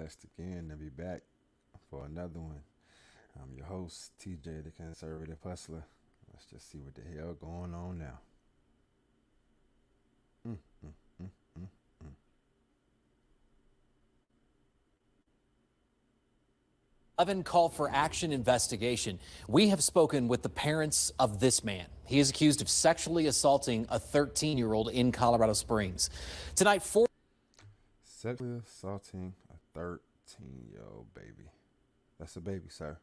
blessed again to be back for another one. I'm your host, TJ, the Conservative Hustler. Let's just see what the hell going on now. Mm, mm, mm, mm, mm. Call for action investigation. We have spoken with the parents of this man. He is accused of sexually assaulting a 13-year-old in Colorado Springs. Tonight, Sexually assaulting a 13-year-old baby. That's a baby, sir.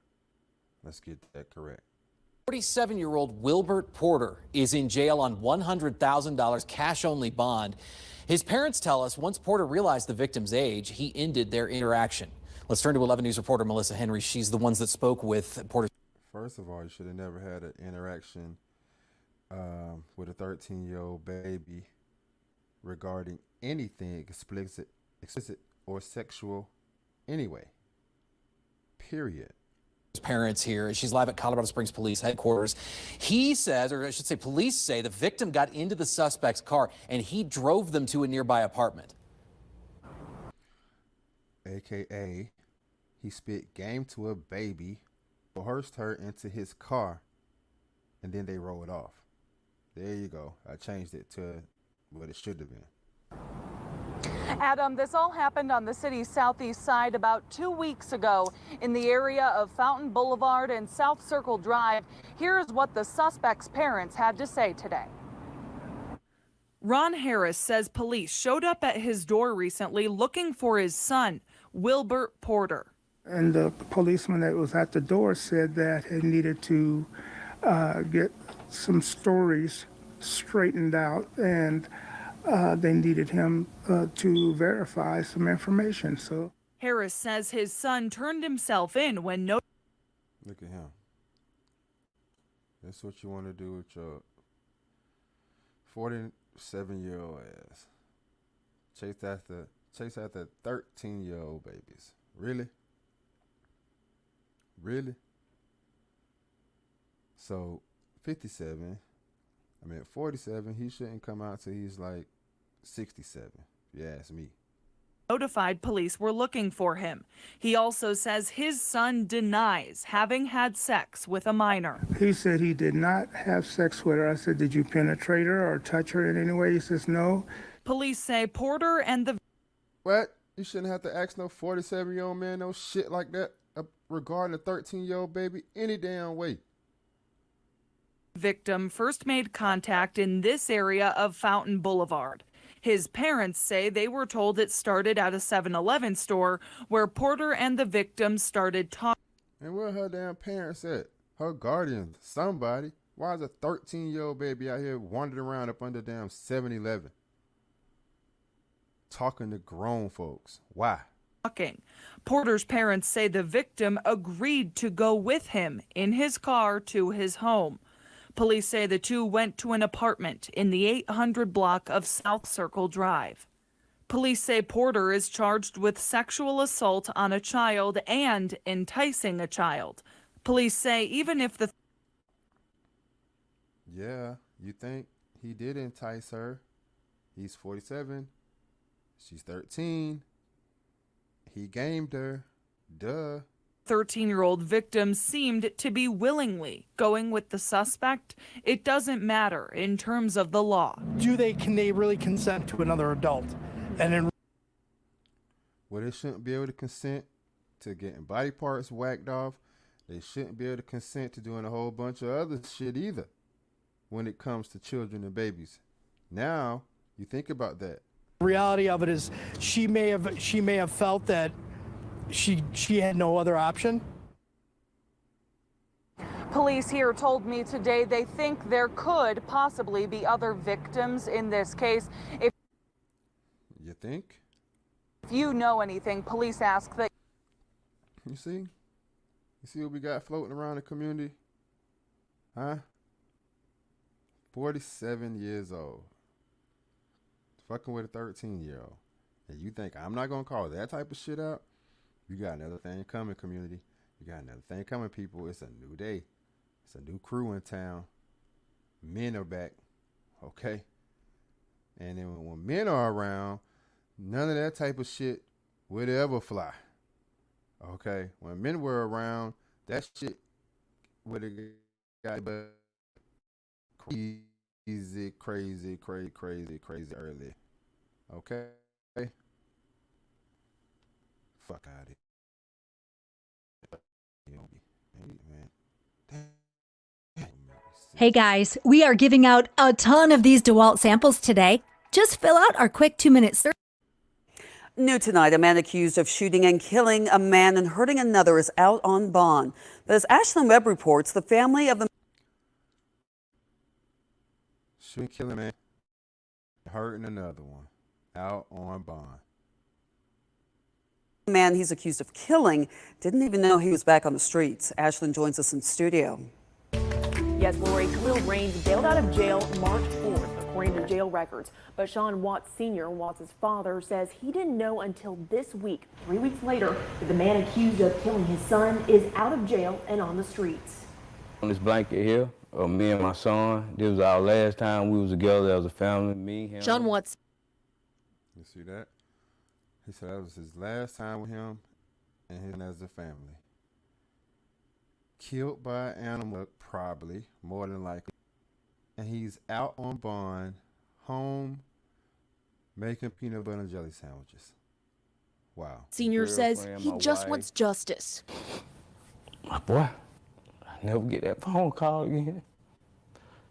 Let's get that correct. 47-year-old Wilbert Porter is in jail on $100,000 cash-only bond. His parents tell us once Porter realized the victim's age, he ended their interaction. Let's turn to 11 News reporter Melissa Henry. She's the ones that spoke with Porter. First of all, you should have never had an interaction with a 13-year-old baby regarding anything explicit or sexual anyway. Period. Parents here. She's live at Colorado Springs Police headquarters. He says, or I should say police say, the victim got into the suspect's car and he drove them to a nearby apartment. AKA, he spit game to a baby, coerced her into his car, and then they rolled off. There you go. I changed it to what it should have been. Adam, this all happened on the city's southeast side about 2 weeks ago in the area of Fountain Boulevard and South Circle Drive. Here's what the suspect's parents had to say today. Ron Harris says police showed up at his door recently looking for his son, Wilbert Porter. And the policeman that was at the door said that he needed to get some stories straightened out, and they needed him to verify some information. So Harris says his son turned himself in when no. Look at him. That's what you want to do with your 47-year-old ass. Chase after 13-year-old babies. Really? Really? So 47, he shouldn't come out till he's like 67, if you ask me. Notified police were looking for him. He also says his son denies having had sex with a minor. he said he did not have sex with her. I said, did you penetrate her or touch her in any way? He says, no. Police say Porter and the What? You shouldn't have to ask no 47-year-old man no shit like that regarding a 13-year-old baby any damn way. victim first made contact in this area of Fountain Boulevard. His parents say they were told it started at a 7-Eleven store where Porter and the victim started talking. And where her damn parents at? Her guardians, somebody. Why is a 13-year-old baby out here wandering around up under damn 7-Eleven? Talking to grown folks. Why? Porter's parents say the victim agreed to go with him in his car to his home. Police say the two went to an apartment in the 800 block of South Circle Drive. Police say Porter is charged with sexual assault on a child and enticing a child. Police say even if the Yeah, you think he did entice her. He's 47. She's 13. He gamed her. Duh. 13-year-old victim seemed to be willingly going with the suspect, it doesn't matter in terms of the law. Can they really consent to another adult? And then Well, they shouldn't be able to consent to getting body parts whacked off. They shouldn't be able to consent to doing a whole bunch of other shit either when it comes to children and babies. Now, you think about that. the reality of it is she may have felt that she had no other option. Police here told me today they think there could possibly be other victims in this case. If You think? you know anything, police ask that. You see? You see what we got floating around the community? Huh? 47 years old. Fucking with a 13-year-old. And you think I'm not going to call that type of shit out? You got another thing coming, community. You got another thing coming, people. It's a new day. It's a new crew in town. Men are back. Okay? And then when men are around, none of that type of shit would ever fly. Okay, when men were around, that shit would have got but crazy early. Okay, fuck out of here, man. Damn. Hey guys, we are giving out a ton of these DeWalt samples today. Just fill out our quick 2-minute survey. New tonight, a man accused of shooting and killing a man and hurting another is out on bond. But as Ashlyn Webb reports, the family of the Shooting, killing man, hurting another one, out on bond. man he's accused of killing didn't even know he was back on the streets. Ashlyn joins us in studio. Yes, Lori, Khalil Raines bailed out of jail March 4th, according to jail records. But Sean Watts Sr., Watts' father, says he didn't know until this week, 3 weeks later, that the man accused of killing his son is out of jail and on the streets. On this blanket here, me and my son, this was our last time we was together as a family, me, him. Sean Watts. You see that? He said that was his last time with him and him as a family. Killed by an animal, probably, more than likely. And he's out on bond, home, making peanut butter and jelly sandwiches. Wow. Senior says he just wants justice. My boy, I never get that phone call again.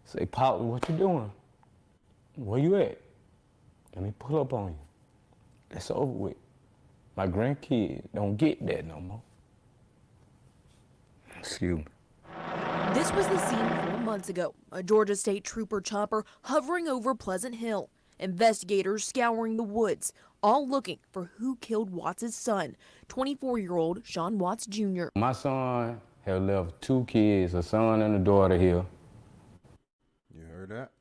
Say, Pop, what you doing? Where you at? Let me pull up on you. It's over with. My grandkids don't get that no more. Excuse me. This was the scene 4 months ago. A Georgia State Trooper chopper hovering over Pleasant Hill. Investigators scouring the woods, all looking for who killed Watts' son, 24-year-old Sean Watts Jr. My son had left 2 kids, a son and a daughter here. You heard that?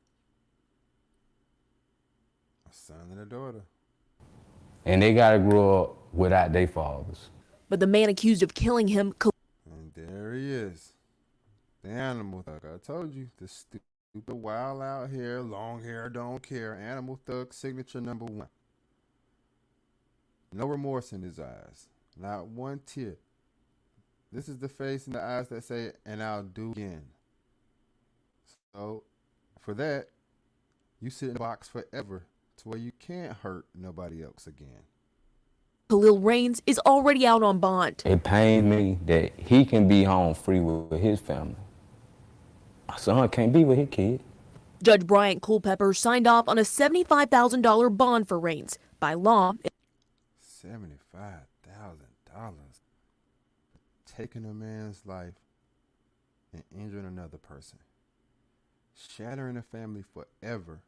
A son and a daughter. And they gotta grow up without their fathers. But the man accused of killing him. And there he is. The animal thug. I told you, the stupid wild out here, long hair, don't care. Animal thug signature number 1. No remorse in his eyes. Not one tear. This is the face and the eyes that say, and I'll do again. So, for that, you sit in the box forever to where you can't hurt nobody else again. Khalil Raines is already out on bond. It pains me that he can be home free with his family. My son can't be with his kid. Judge Bryant Culpepper signed off on a $75,000 bond for Raines. By law, $75,000. Taking a man's life and injuring another person. Shattering a family forever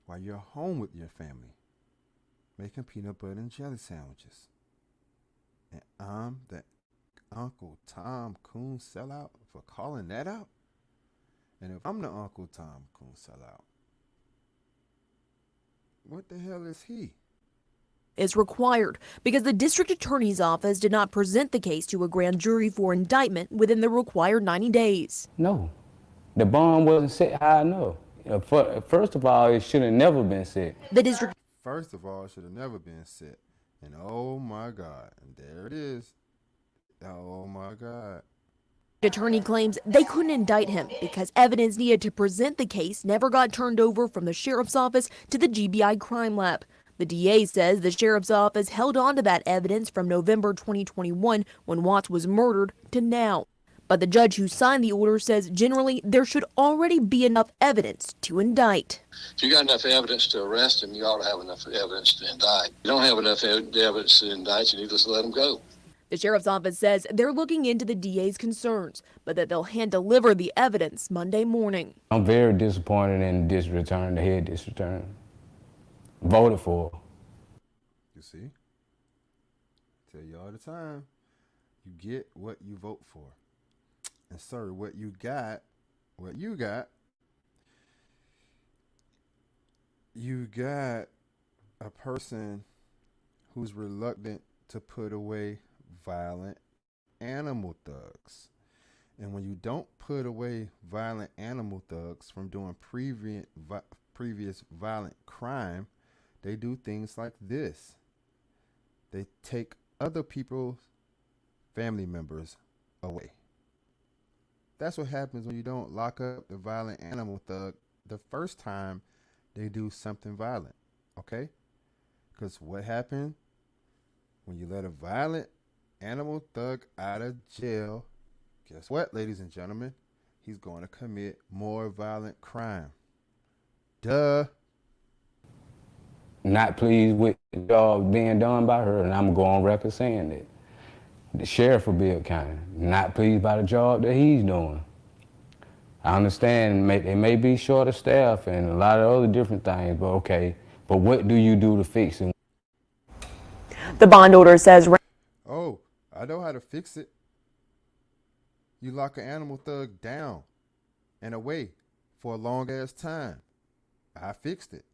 while you're home with your family. Making peanut butter and jelly sandwiches. And I'm the Uncle Tom Coon sellout for calling that out? And if I'm the Uncle Tom Coon sellout, what the hell is he? is required because the district attorney's office did not present the case to a grand jury for indictment within the required 90 days. No, the bond wasn't set high enough. First of all, it should have never been set. The district First of all, it should have never been set. And oh my God, and there it is. Oh my God. attorney claims they couldn't indict him because evidence needed to present the case never got turned over from the sheriff's office to the GBI crime lab. The DA says the sheriff's office held on to that evidence from November 2021 when Watts was murdered to now. But the judge who signed the order says generally there should already be enough evidence to indict. If you got enough evidence to arrest him, you ought to have enough evidence to indict. If you don't have enough evidence to indict, you need to just let him go. The sheriff's office says they're looking into the DA's concerns, but that they'll hand deliver the evidence Monday morning. I'm very disappointed in the district attorney, the head district attorney. Voted for. You see? Tell you all the time, you get what you vote for. And sir, what you got, you got a person who's reluctant to put away violent animal thugs. And when you don't put away violent animal thugs from doing previous violent crime, they do things like this. They take other people's family members away. That's what happens when you don't lock up the violent animal thug the first time they do something violent. Okay? Because what happened when you let a violent animal thug out of jail? Guess what, ladies and gentlemen? He's going to commit more violent crime. Duh. Not pleased with the job being done by her, and I'm going to go on record saying that. The sheriff of Bill County, not pleased by the job that he's doing. I understand they may be short of staff and a lot of other different things, but okay. But what do you do to fix it? The bond order says. Oh, I know how to fix it. You lock an animal thug down and away for a long ass time. I fixed it.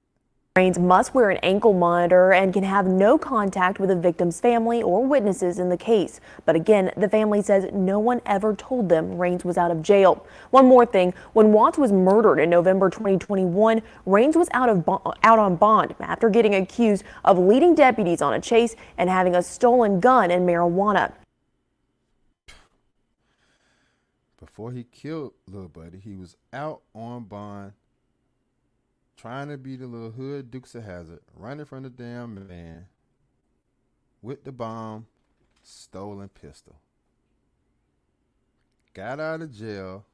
Raines must wear an ankle monitor and can have no contact with the victim's family or witnesses in the case. But again, the family says no one ever told them Raines was out of jail. One more thing, when Watts was murdered in November 2021, Raines was out on bond after getting accused of leading deputies on a chase and having a stolen gun and marijuana. Before he killed Lil Buddy, he was out on bond, trying to be the little hood Dukes of Hazzard, running from the damn van with the bomb, stolen pistol. Got out of jail,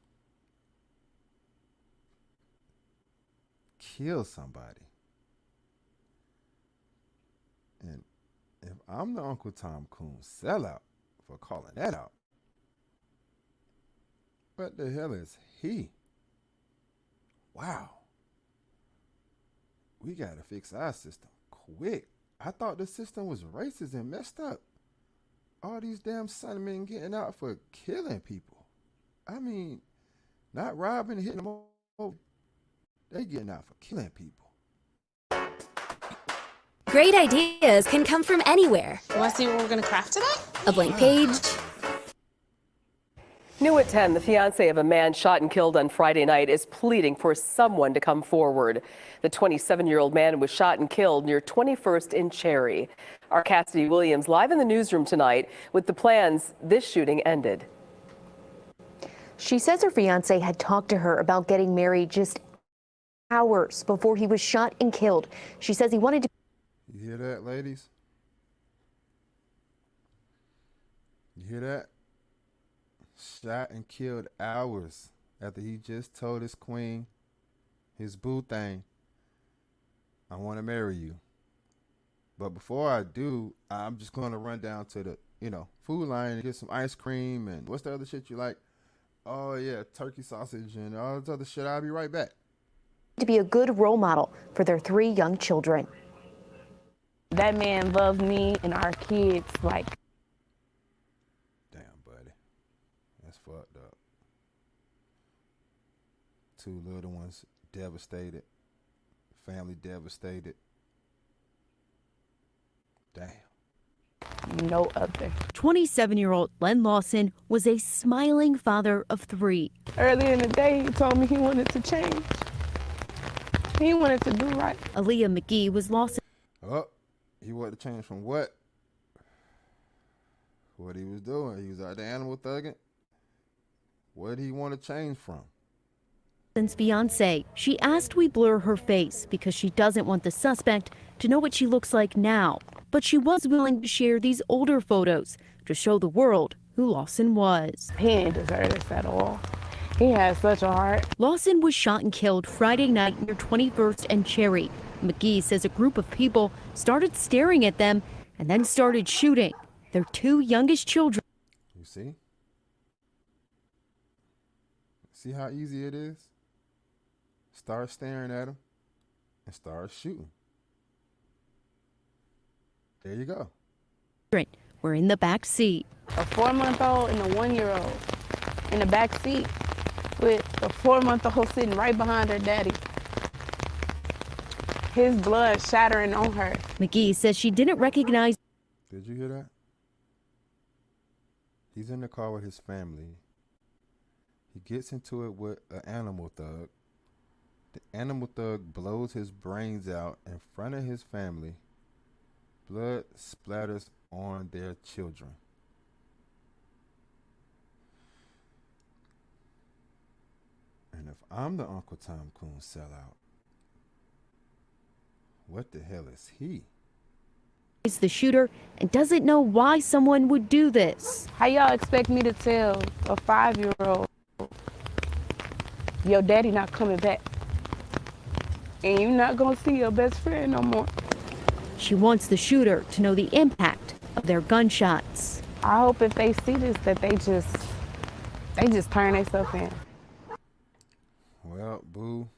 killed somebody. And if I'm the Uncle Tom Coon sellout for calling that out, what the hell is he? Wow. We gotta fix our system quick. I thought the system was racist and messed up. All these damn son of men getting out for killing people. I mean, not robbing and hitting them over. They getting out for killing people. Great ideas can come from anywhere. Want to see what we're going to craft today? A blank page. New at 10, the fiance of a man shot and killed on Friday night is pleading for someone to come forward. The 27-year-old man was shot and killed near 21st in Cherry. Our Cassidy Williams live in the newsroom tonight with the plans this shooting ended. She says her fiance had talked to her about getting married just hours before he was shot and killed. She says he wanted to. You hear that, ladies? You hear that? Shot and killed hours after he just told his queen, his boo thing, I want to marry you. But before I do, I'm just going to run down to the, food line and get some ice cream and what's the other shit you like? Oh, yeah, turkey sausage and all this other shit. I'll be right back. To be a good role model for their 3 young children. That man loved me and our kids like. Damn, buddy. That's fucked up. 2 little ones devastated. Family devastated. Damn. No other. 27-year-old Len Lawson was a smiling father of 3. Early in the day, he told me he wanted to change. He wanted to do right. Aaliyah McGee was Lawson. Oh, he wanted to change from what? What he was doing. He was out there animal thugging. What did he want to change from? Lawson's fiance. She asked we blur her face because she doesn't want the suspect to know what she looks like now. But she was willing to share these older photos to show the world who Lawson was. He ain't deserve this at all. He has such a heart. Lawson was shot and killed Friday night near 21st and Cherry. McGee says a group of people started staring at them and then started shooting their 2 youngest children. You see? See how easy it is? Start staring at them and start shooting. There you go. We're in the back seat. A 4-month-old and a 1-year-old in the back seat with a 4-month-old sitting right behind her daddy. His blood shattering on her. McGee says she didn't recognize. Did you hear that? He's in the car with his family. He gets into it with an animal thug. The animal thug blows his brains out in front of his family. Blood splatters on their children. And if I'm the Uncle Tom Coon sellout, what the hell is he? He's the shooter and doesn't know why someone would do this. How y'all expect me to tell a 5-year-old your daddy not coming back and you're not gonna see your best friend no more? She wants the shooter to know the impact of their gunshots. I hope if they see this that they just turn themselves in. Well, boo,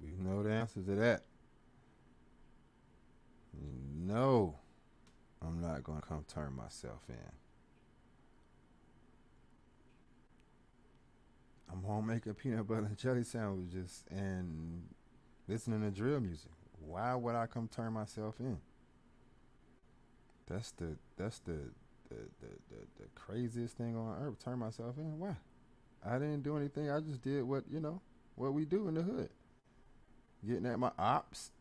we know the answer to that. No, I'm not going to come turn myself in. I'm home making peanut butter and jelly sandwiches and listening to drill music. Why would I come turn myself in? That's the craziest thing on earth. Turn myself in. Why? I didn't do anything. I just did what we do in the hood. Getting at my ops.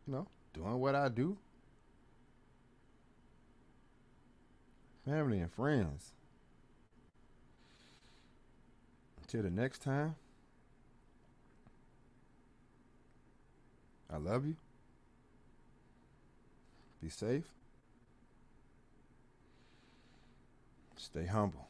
Doing what I do. Family and friends. Until the next time, I love you. Be safe. Stay humble.